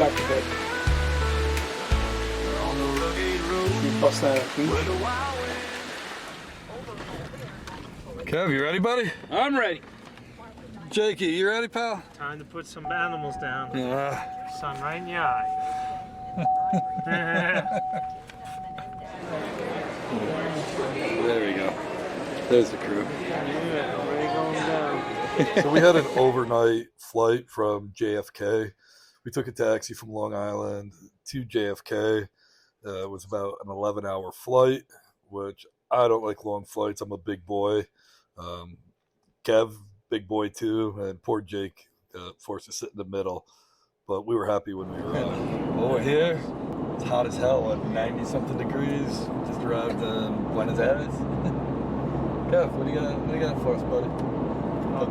back to bed. We bust that up. Kev, you ready, buddy? I'm ready. Jakey, you ready, pal? Time to put some animals down. Yeah. Sun right in the eye. There we go. There's the crew. Yeah, already going down. So we had an overnight flight from JFK. We took a taxi from Long Island to JFK. It was about an 11-hour flight, which I don't like long flights. I'm a big boy. Kev, big boy too, and poor Jake forced to sit in the middle. But we were happy when we arrived. Over here, it's hot as hell at 90-something degrees. Just arrived in Buenos Aires. Kev, what do you got for us, buddy? Well,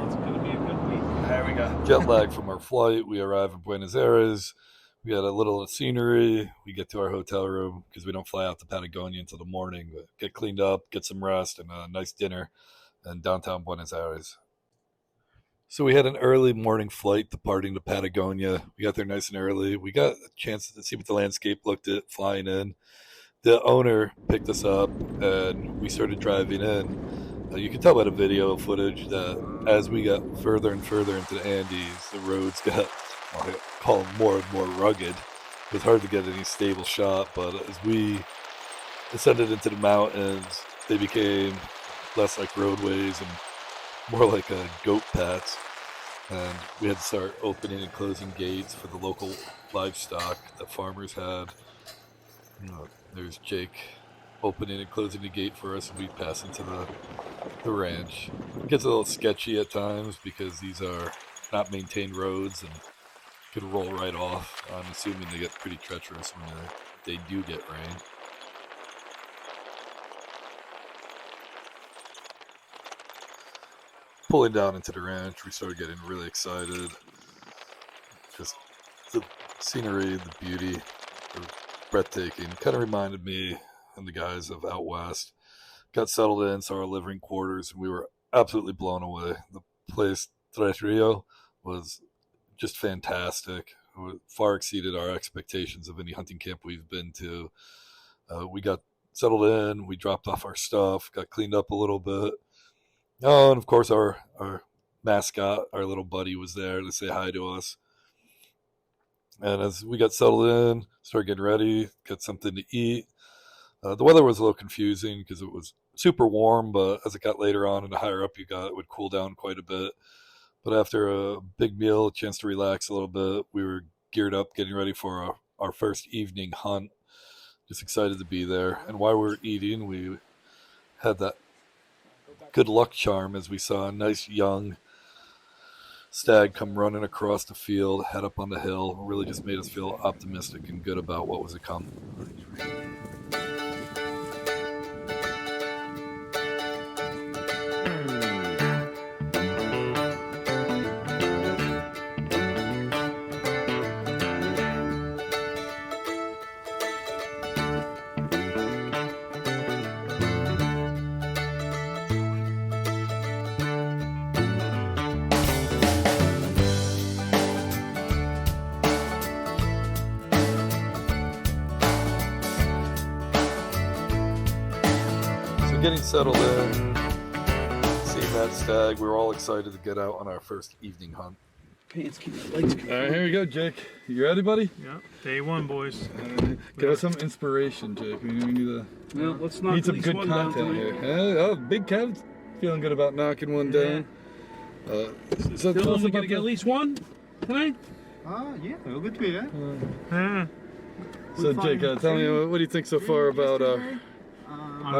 it's going to be a good week. There we go. Jet lag from our flight. We arrive in Buenos Aires. We got a little scenery. We get to our hotel room because we don't fly out to Patagonia until the morning. But get cleaned up, get some rest, and a nice dinner in downtown Buenos Aires. So we had an early morning flight departing to Patagonia. We got there nice and early. We got a chance to see what the landscape looked at flying in. The owner picked us up, and we started driving in. You can tell by the video footage that as we got further and further into the Andes, the roads got, I call them, more and more rugged. It was hard to get any stable shot, but as we ascended into the mountains, they became less like roadways and more like goat paths. And we had to start opening and closing gates for the local livestock that farmers had. There's Jake opening and closing the gate for us, and we pass into the ranch. It gets a little sketchy at times because these are not maintained roads and could roll right off. I'm assuming they get pretty treacherous when they do get rain. Pulling down into the ranch, we started getting really excited. Just the scenery, the beauty, the breathtaking. Kind of reminded me and the guys of out west. Got settled in, saw our living quarters, and we were absolutely blown away. The place, Tres Rio, was just fantastic. It far exceeded our expectations of any hunting camp we've been to. We got settled in, we dropped off our stuff, got cleaned up a little bit. Oh, and of course our mascot, our little buddy, was there to say hi to us. And as we got settled in, started getting ready, got something to eat. The weather was a little confusing because it was super warm, but as it got later on and the higher up you got, it would cool down quite a bit. But after a big meal, a chance to relax a little bit, we were geared up, getting ready for our first evening hunt. Just excited to be there. And while we were eating, we had that good luck charm as we saw a nice young stag come running across the field, head up on the hill. Really just made us feel optimistic and good about what was to come. Getting settled in, seeing that stag, we were all excited to get out on our first evening hunt. Pants keep the legs. All right, here we go, Jake. You ready, buddy? Yeah, day one, boys. Give us some inspiration, Jake. We need Let's knock some good content here. Oh, Big Kev's feeling good about knocking one down. So tell us about get at least one tonight. Yeah, we'll get to be there. So Jake, tell me, what do you think so far about our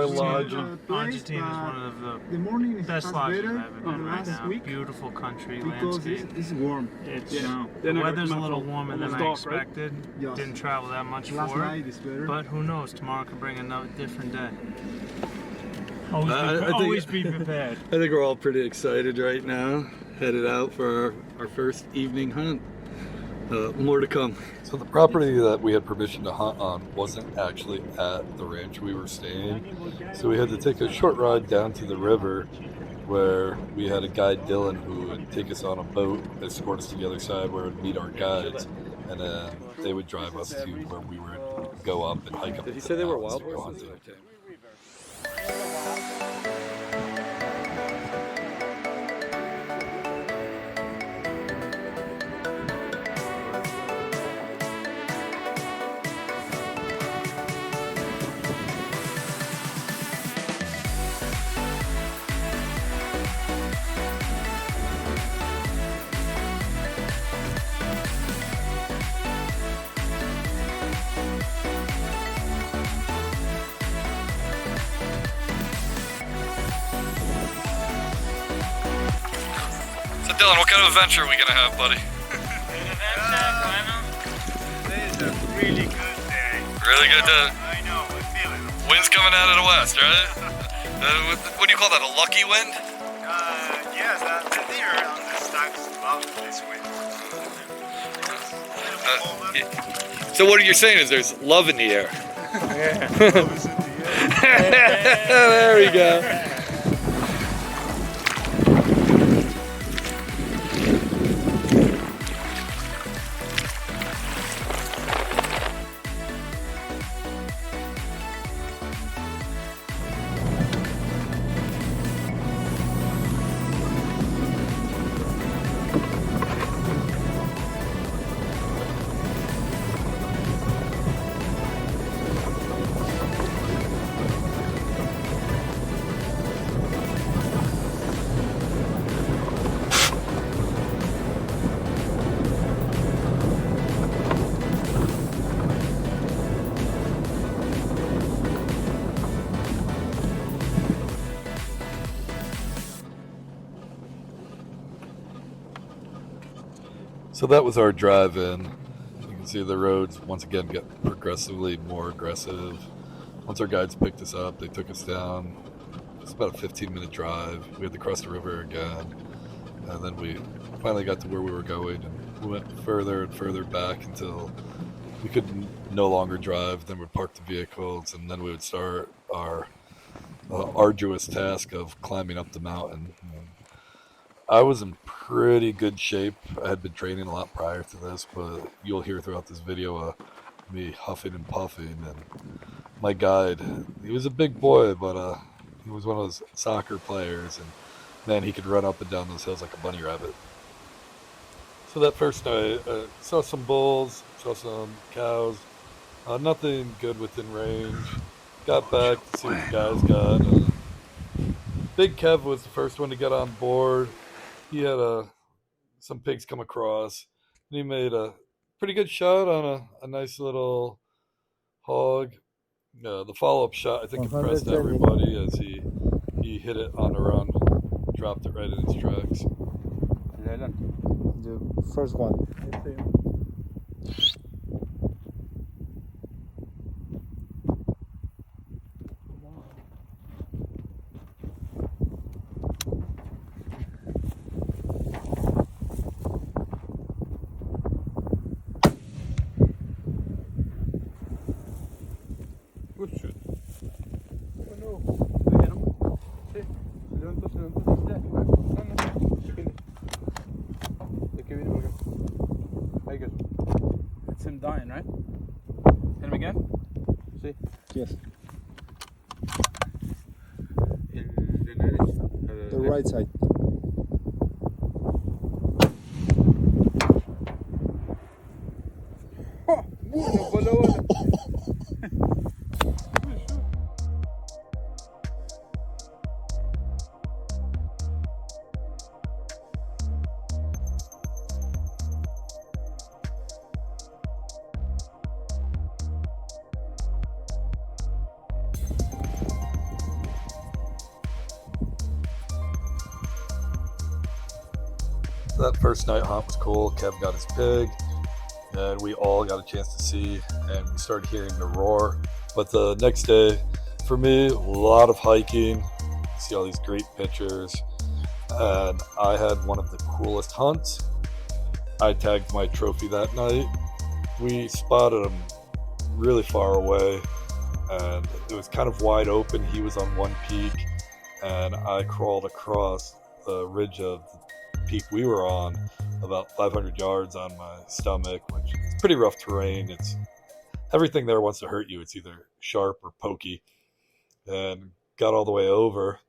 lodge? Argentina is one of the morning the is best much lodges better I've ever been right last now. week Beautiful country, because landscape. it's warm. It's Then the I weather's a recommend little for warmer than almost I dark, right? expected. Yes. Didn't travel that much Last for night it. is better. But who knows? Tomorrow could bring another different day. I Always be prepared. I think we're all pretty excited right now. Headed out for our first evening hunt. More to come. So the property that we had permission to hunt on wasn't actually at the ranch we were staying. So we had to take a short ride down to the river where we had a guide, Dylan, who would take us on a boat, escort us to the other side where we'd meet our guides. and then they would drive us to where we would go up and hike up. Did he into say the they were mountains wild to go horses? hunting. So Dylan, what kind of adventure are we gonna have, buddy? This is a really good day. Really good day. I know, I feel it. Wind's coming out of the west, right? What do you call that? A lucky wind? Yes, the deer on the stacks love this way. So what you're saying is there's love in the air. Yeah, love is in the air. There we go. So that was our drive in. You can see the roads once again get progressively more aggressive. Once our guides picked us up, they took us down. It's about a 15-minute drive. We had to cross the river again. And then we finally got to where we were going. And we went further and further back until we could no longer drive. Then we'd park the vehicles, and then we would start our arduous task of climbing up the mountain. I was in pretty good shape. I had been training a lot prior to this, but you'll hear throughout this video me huffing and puffing. And my guide, he was a big boy, but he was one of those soccer players, and man, he could run up and down those hills like a bunny rabbit. So that first night, saw some bulls, saw some cows, nothing good within range. Got back to see what the guys got. Big Kev was the first one to get on board. He had some pigs come across, and he made a pretty good shot on a nice little hog. The follow-up shot, I think, impressed everybody as he hit it on the run, dropped it right in its tracks. The first one. Good shit. Oh no. I hit him. Sí. Se levantó. Check it. De que viene por acá. Ahí quedó. It's him dying, right? Hit him again? Sí. Yes. The The right side. Oh, bueno, bola. That first night hunt was cool. Kev got his pig, and we all got a chance to see, and we started hearing the roar. But the next day, for me, a lot of hiking, see all these great pictures, and I had one of the coolest hunts. I tagged my trophy that night. We spotted him really far away, and it was kind of wide open. He was on one peak, and I crawled across the ridge of the peak we were on, about 500 yards on my stomach, which is pretty rough terrain. It's everything there wants to hurt you. It's either sharp or pokey. And got all the way over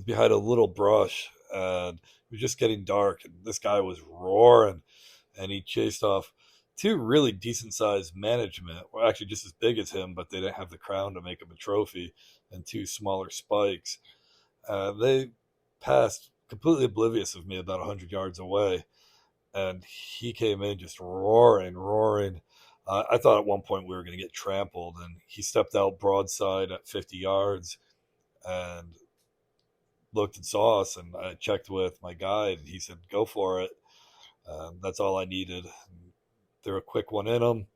behind a little brush, and it was just getting dark. And this guy was roaring, and he chased off two really decent sized management, well, actually just as big as him, but they didn't have the crown to make him a trophy, and two smaller spikes. They passed completely oblivious of me about 100 yards away, and he came in just roaring. I thought at one point we were going to get trampled, and he stepped out broadside at 50 yards and looked and saw us, and I checked with my guide, and he said, go for it. That's all I needed. Threw a quick one in him.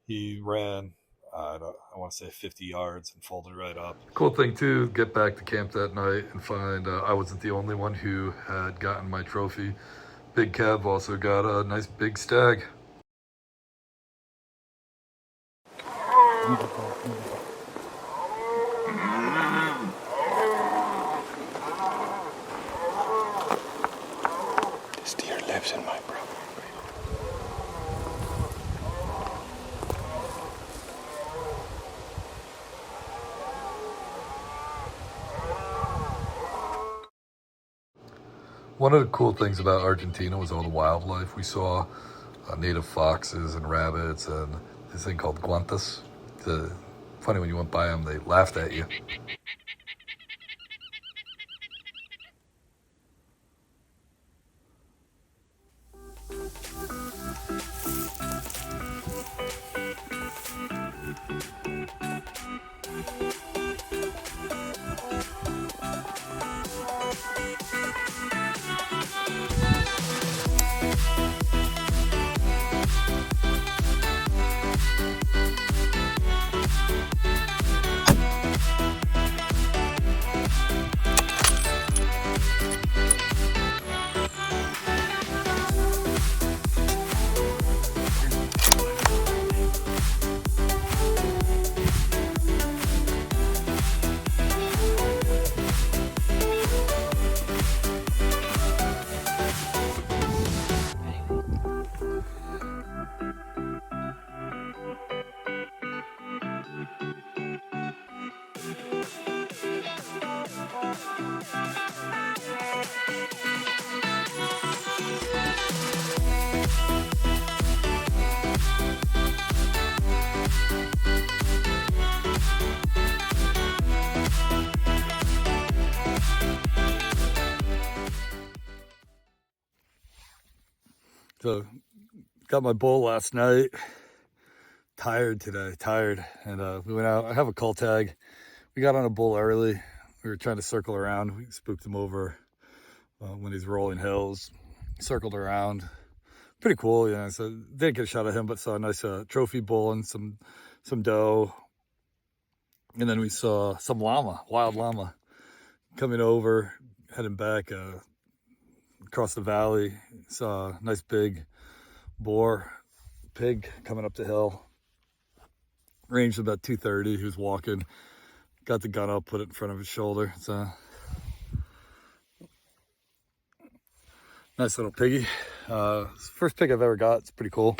He ran, I want to say 50 yards and folded right up. Cool thing too, get back to camp that night and find I wasn't the only one who had gotten my trophy. Big Kev also got a nice big stag. This deer lives in my property. One of the cool things about Argentina was all the wildlife. We saw native foxes and rabbits and this thing called guantes. Funny, when you went by them, they laughed at you. So, got my bull last night. Tired today, and we went out. I have a call tag. We got on a bull early. We were trying to circle around. We spooked him over when he's rolling hills. Circled around. Pretty cool, yeah. So didn't get a shot of him, but saw a nice trophy bull and some doe. And then we saw some llama, wild llama, coming over, heading back across the valley. Saw a nice big boar pig coming up the hill. Range about 230. He was walking. Got the gun up, put it in front of his shoulder. It's a nice little piggy. First pig I've ever got. It's pretty cool.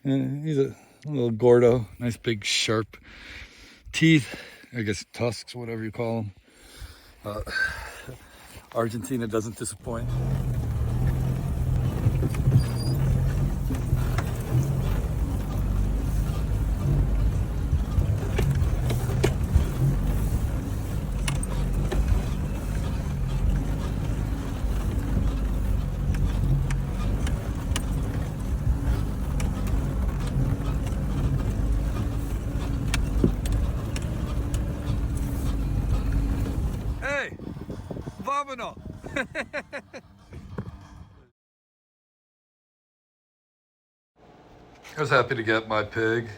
He's a little gordo. Nice big sharp teeth. I guess tusks, whatever you call them. Argentina doesn't disappoint. Hey, Buenos. I was happy to get my pig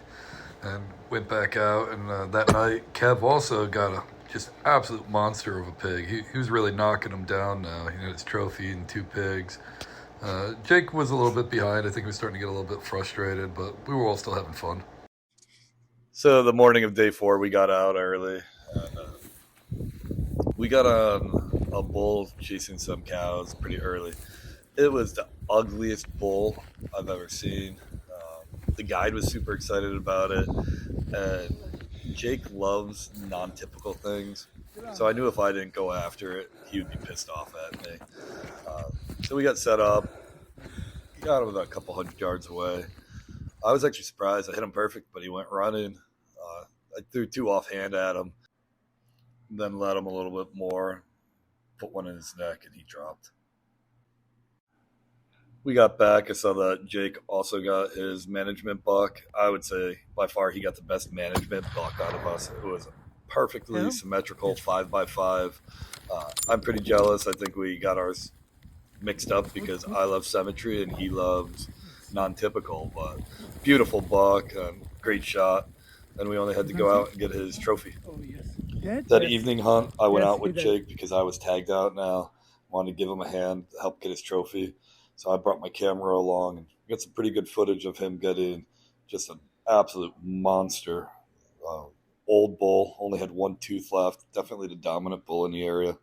and went back out, and that night Kev also got a just absolute monster of a pig. He was really knocking him down now. He had his trophy and 2 pigs. Jake was a little bit behind. I think he was starting to get a little bit frustrated, but we were all still having fun. So the morning of day 4, we got out early. And, we got on a bull chasing some cows pretty early. It was the ugliest bull I've ever seen. The guide was super excited about it, and Jake loves non-typical things. So I knew if I didn't go after it, he would be pissed off at me. So we got set up. Got him about a couple hundred yards away. I was actually surprised. I hit him perfect, but he went running. I threw 2 offhand at him, then let him a little bit more, put one in his neck, and he dropped. We got back. I saw that Jake also got his management buck. I would say by far he got the best management buck out of us. It was a perfectly symmetrical 5x5. I'm pretty jealous. I think we got ours mixed up because I love symmetry and he loves non-typical, but beautiful buck, great shot. And we only had to go out and get his trophy. That evening hunt, I went out with Jake because I was tagged out now. Wanted to give him a hand to help get his trophy. So I brought my camera along and got some pretty good footage of him getting just an absolute monster. Old bull, only had 1 tooth left. Definitely the dominant bull in the area.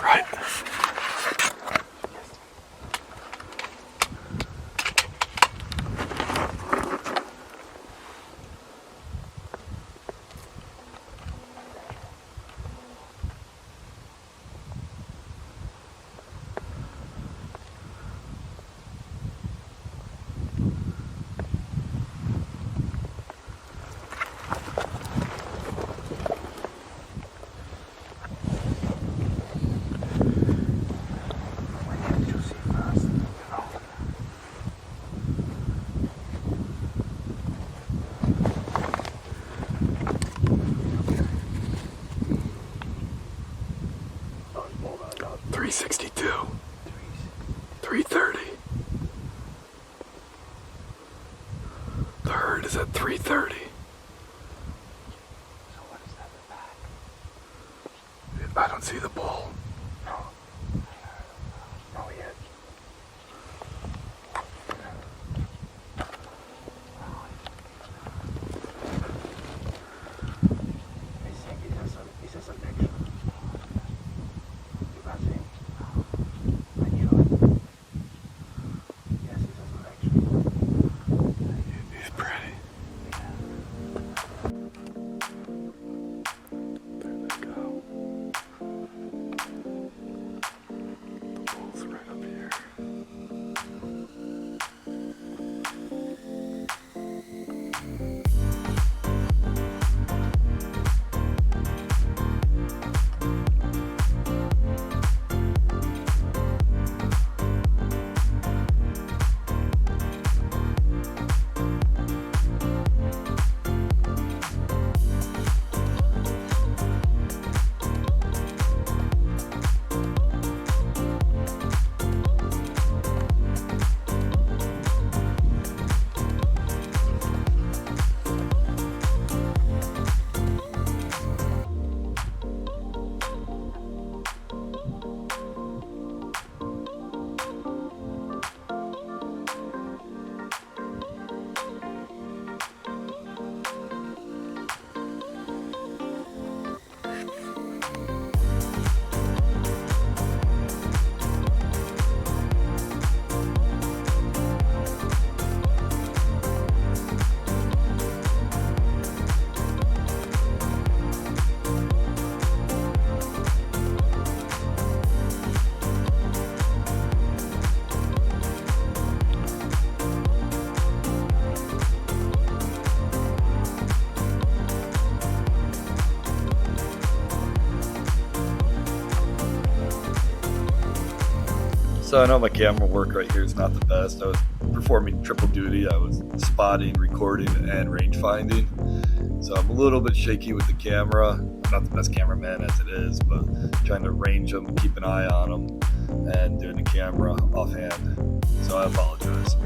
Right. $362, $330. The herd is at $330. So what is that in the back? I don't see the bull. No. No yet. I think it has a picture. You can see. I knew it. Yes, it has a picture. He's pretty. There they go. So I know my camera work right here is not the best. I was performing triple duty. I was spotting, recording, and range-finding. So I'm a little bit shaky with the camera. I'm not the best cameraman as it is, but trying to range them, keep an eye on them, and doing the camera offhand. So I apologize.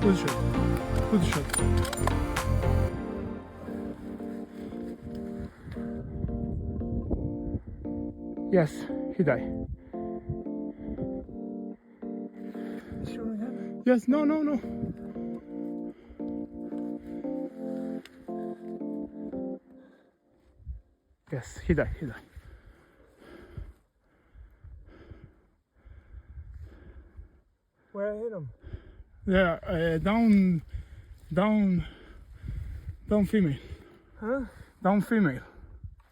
Good shot. Good shot. Yes, he died. Yes, no. Yes, he died. Where I hit him? Yeah, down female. Huh? Down female.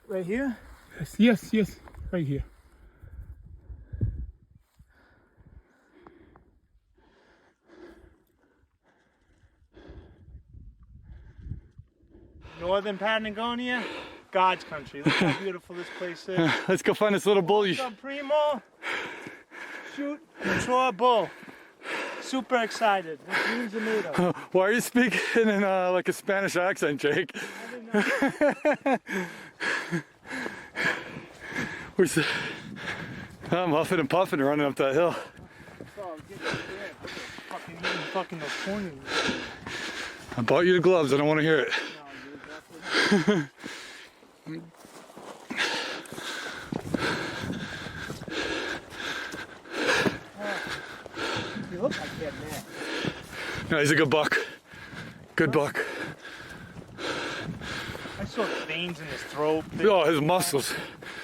Right here? Yes, right here. Northern Patagonia, God's country. Look how beautiful this place is. Let's go find this little bull. What's up, Primo? Shoot, mature bull. Super excited. What dreams are made of? Why are you speaking in like a Spanish accent, Jake? I'm huffing and puffing running up that hill. Fucking those corners. I bought you the gloves. I don't want to hear it. You look like that man. No, he's a good buck. Good buck. I saw the veins in his throat. Oh, his muscles.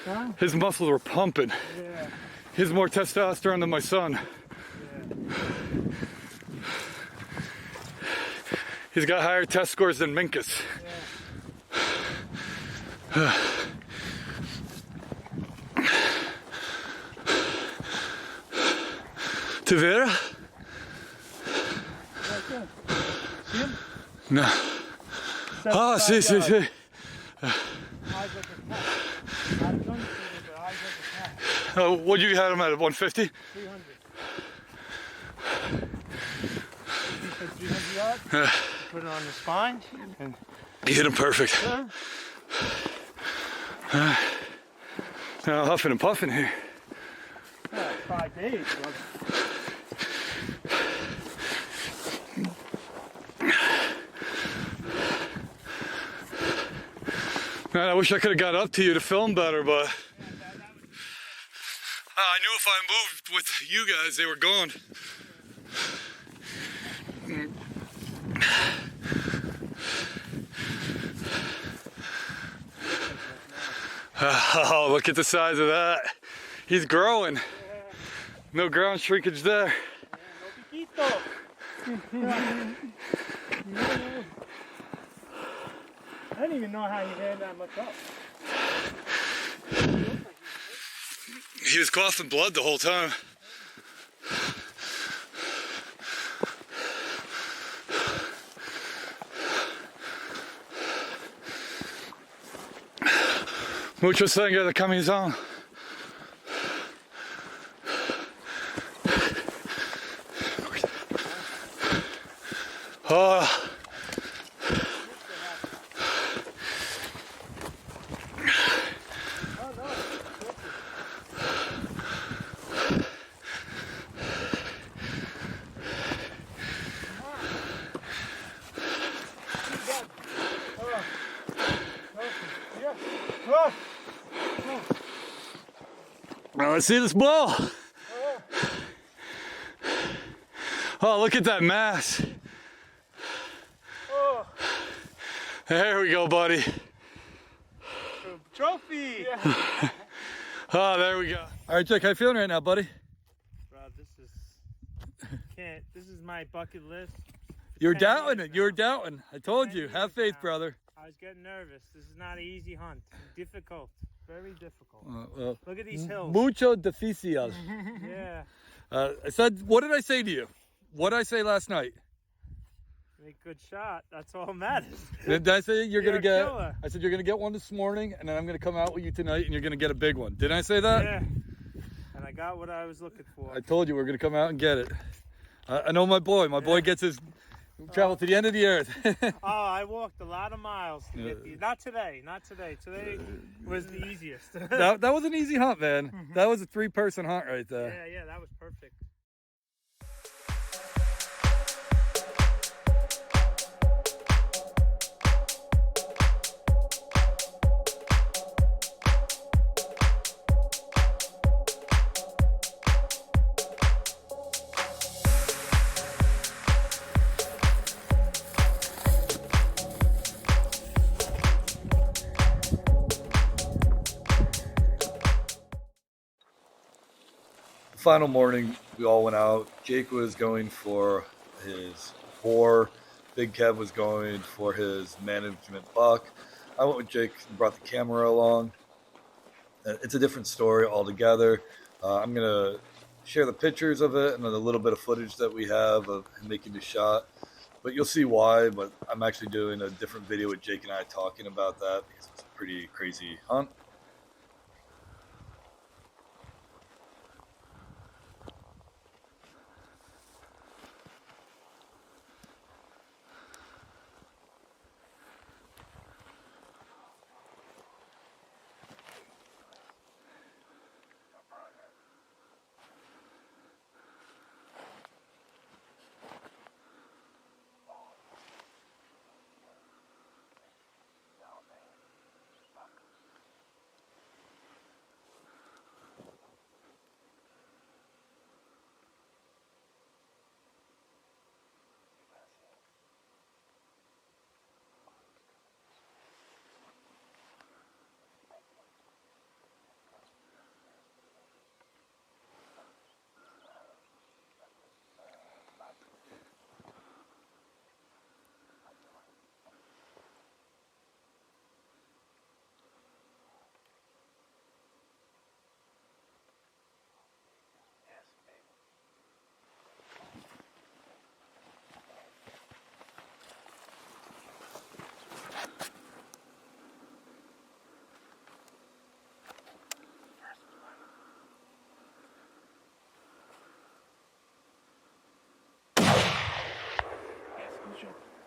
Huh? His muscles were pumping. Yeah. He has more testosterone than my son. He's got higher test scores than Minkus. Yeah. Tavera? Right there. See him? No. Ah, sí. Eyes like a cat. Not a gun shooter, but eyes like a cat. What you had him at 150? 300. You said 300 yards? Put it on the spine. And You hit him perfect. Now huffing and puffing here. 5 days. Man, I wish I could have got up to you to film better, but I knew if I moved with you guys, they were gone. Oh, look at the size of that. He's growing. No ground shrinkage there. I don't even know how you had that much up. He was coughing blood the whole time. Muchos años de camisón. Oh. Now let's see this bull. Oh, look at that mass. There we go, buddy. Trophy! Oh, there we go. All right, Jake, how you feeling right now, buddy? Bro, this is my bucket list. You were doubting it. You were doubting. I told you. Have faith, brother. I was getting nervous. This is not an easy hunt. Difficult. Very difficult. Well, Look at these hills. Mucho difícil. Yeah. I said, what did I say to you? What did I say last night? Make a good shot. That's all that matters. Did I say you're gonna a get? killer. I said you're gonna get one this morning, and then I'm gonna come out with you tonight, and you're gonna get a big one. Didn't I say that? Yeah. And I got what I was looking for. I told you we are gonna come out and get it. I know my boy. My boy gets his travel to the end of the earth. Oh, I walked a lot of miles to get these. Not today. Not today. Today was the easiest. that was an easy hunt, man. That was a 3-person hunt right there. Yeah, that was perfect. Final morning, we all went out. Jake was going for his boar. Big Kev was going for his management buck. I went with Jake and brought the camera along. It's a different story altogether. I'm going to share the pictures of it and then a little bit of footage that we have of him making the shot. But you'll see why. But I'm actually doing a different video with Jake and I talking about that because it's a pretty crazy hunt.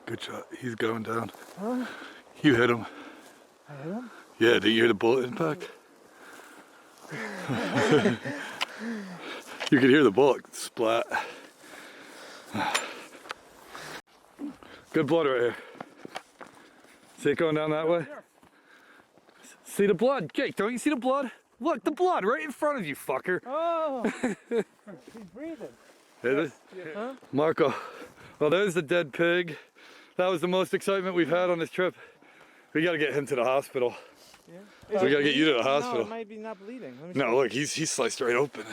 Good shot. He's going down. Huh? You hit him. I hit him? Yeah, did you hear the bullet impact? You could hear the bullet splat. Good blood right here. See it going down that way? See the blood? Jake, don't you see the blood? Look, the blood right in front of you, fucker. Oh! He's breathing. Is it? Huh? Marco. Well, there's the dead pig. That was the most excitement we've had on this trip. We gotta get him to the hospispital. Yeah. We gotta get you to the hospital. No, it might be not bleeding. Let me No, see. look, he's sliced right open.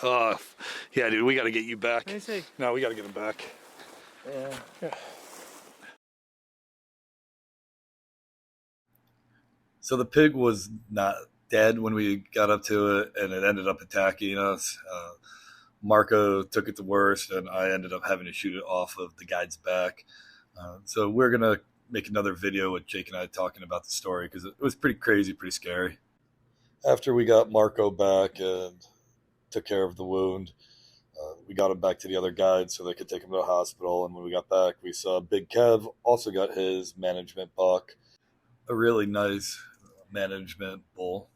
Oh, yeah, dude, we gotta get you back. Let me see. No, we gotta get him back. Yeah. So the pig was not dead when we got up to it, and it ended up attacking us. Marco took it the worst, and I ended up having to shoot it off of the guide's back. So we're going to make another video with Jake and I talking about the story because it was pretty crazy, pretty scary. After we got Marco back and took care of the wound, We got him back to the other guides so they could take him to the hospital. And when we got back, we saw Big Kev also got his management buck, a really nice management bull.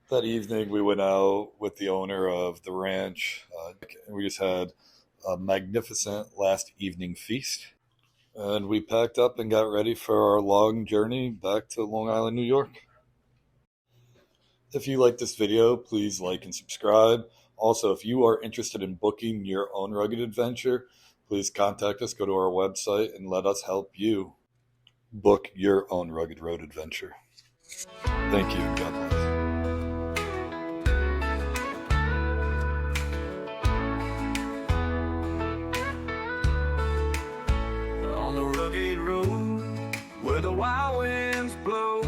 That evening, we went out with the owner of the ranch, and we just had a magnificent last evening feast. And we packed up and got ready for our long journey back to Long Island, New York. If you like this video, please like and subscribe. Also, if you are interested in booking your own rugged adventure, please contact us, go to our website, and let us help you book your own rugged road adventure. Thank you. God bless. On the rugged road where the wild winds blow,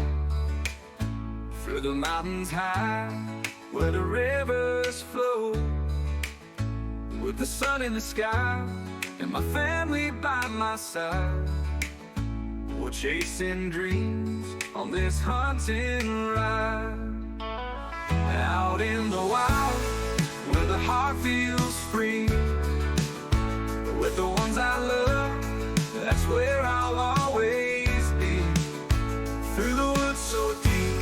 through the mountains high where the rivers flow, with the sun in the sky and my family by my side, we're chasing dreams on this hunting ride. Out in the wild where the heart feels free, with the ones I love, that's where I'll always be. Through the woods so deep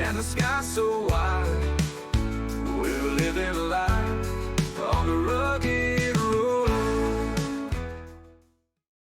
and the sky so wide, we're living life